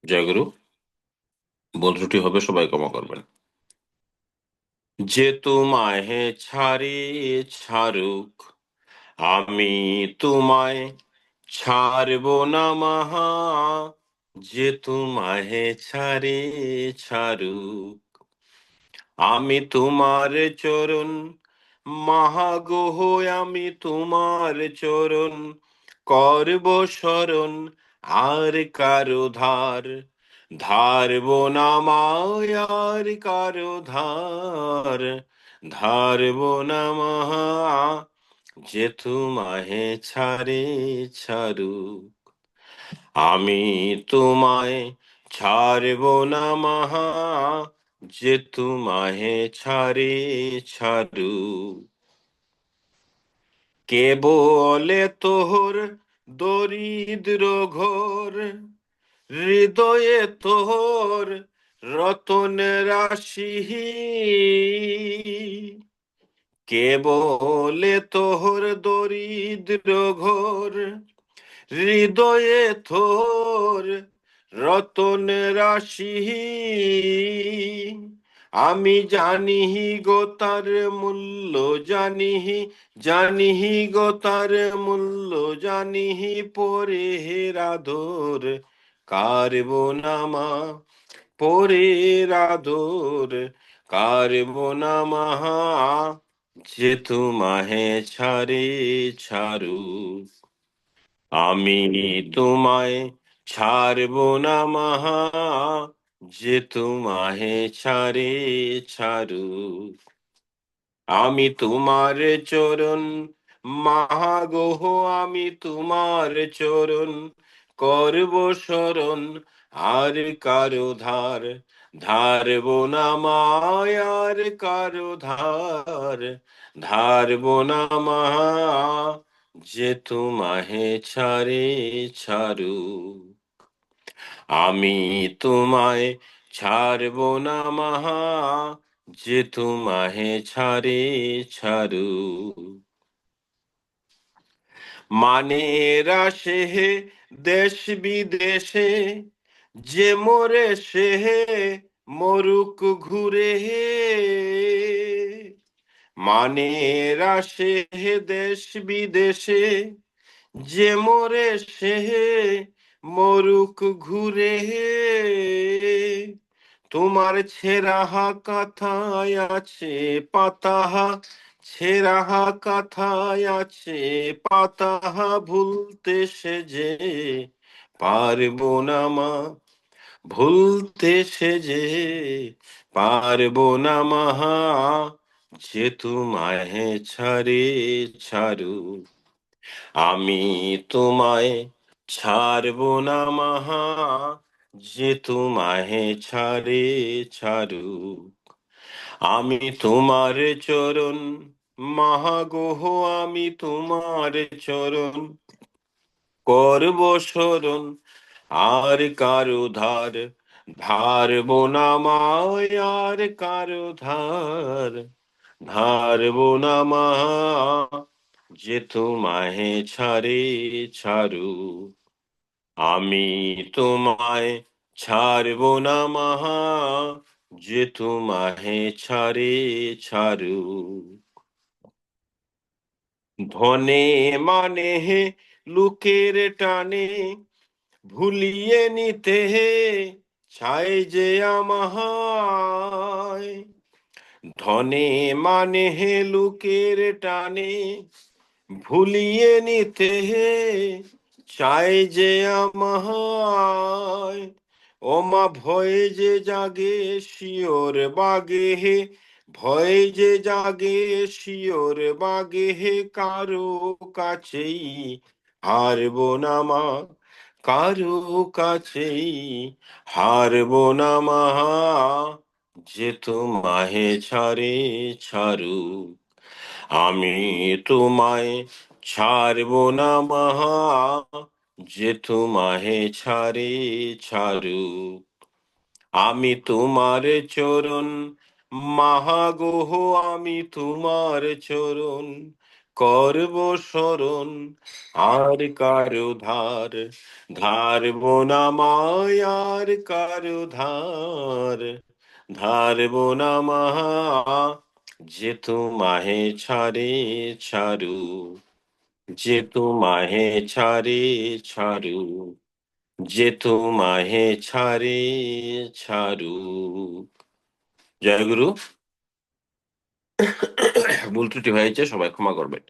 জয়গুরু। ভুল ত্রুটি হবে, সবাই ক্ষমা করবেন। যে তোমায় ছাড়ে ছাড়ুক, আমি তোমায় ছাড়ব না মাহা। যে তোমায় ছাড়ে ছাড়ুক, আমি তোমার চরণ মহাগোহ, আমি তোমার চরণ করব শরণ। আর কারো ধার ধারব না মায়ার, কারো ধার ধারব না মহা। যে তোমায় ছাড়ে ছাড়ুক, আমি তোমায় ছাড়ব না মহা। যে তোমায় ছাড়ে ছাড়ু, কে বলে তোর দরিদ্র ঘোর, হৃদয়ে তোর রতন রাশি। কে বলে তোর দরিদ্র ঘোর, হৃদয়ে থোর রতন রাশি। আমি জানিহি গো তার মূল্য, জানিহি জানিহি গো তার মূল্য, জানিহি পরে রাধর কারব নামা। পরে রাধর কারব নামা। যে তোমাহে ছাড়ে ছাড়ু, আমি তোমায় ছাড়ব না মাহা। যে তোমাহে ছাড়ে ছাড়ু, আমি তোমার চরণ মহাগোহ, আমি তোমার চরণ করব শরণ। আর কারো ধার ধারব না মায়ার, কারো ধার ধারব না মায়া। যে তোমাহে ছাড়ে ছাড়ু, আমি তোমায় ছাড়ব না মাহা। যে তোমাহে ছাড়ে ছাড়ু, মানে রাশে দেশ বিদেশে, যে মোরে সে মরুক ঘুরে। মানে রাশে দেশ বিদেশে, যে মোরে সে মরুক ঘুরে। তোমার ছেঁড়া কথায় আছে পাতাহা, ছেঁড়া কথায় আছে পাতাহা, ভুলতে সে যে পারবো না মা। ভুলতে সে যে পারবো না মাহা। যে তোমায় ছাড়ে ছাড়ু, আমি তোমায় ছাড়ব না মাহা। যে তোমায় ছাড়ে ছাড়ু, আমি তোমার চরণ মহাগোহ, আমি তোমার চরণ করব শরণ। আর কারো ধার ধারব না মায়ার, কারো ধার ধারব না মা। যে তোমায় ছাড়ে ছাড়ু, আমি তোমায় ছাড়ব না মাহা। যে তোমায় ছাড়ে ছাড়ু, ধনে মানে লোকের টানে ভুলিয়ে নিতে চাই যে আমায়। ধনে মানে লোকের টানে ভুলিয়ে নিতে চাই যে আমায়। ওমা ভয়ে যে জাগে শিওর বাগে হে, ভয়ে যে জাগে শিওর বাগে হে, কারো কাছেই হারব না মা, কারো কাছেই হারব না মা। যে তোমাহে ছাড়ে ছাড়ু, আমি তোমায় ছাড়ব না মাহা। যে তোমাহে ছাড়ে ছাড়ু, আমি তোমার চরণ মহাগোহ, আমি তোমার চরণ করব শরণ আর কারো ধার, ধারব না মায়ার কারো ধার, ধারব না মাহা, যে তোমাহে ছাড়ে ছাড়ু, যে তোমাহে ছাড়ে ছাড়ু, যে তোমাহে ছাড়ে ছাড়ু। জয় গুরু। ভুল ত্রুটি হয়েছে, সবাই ক্ষমা করবেন।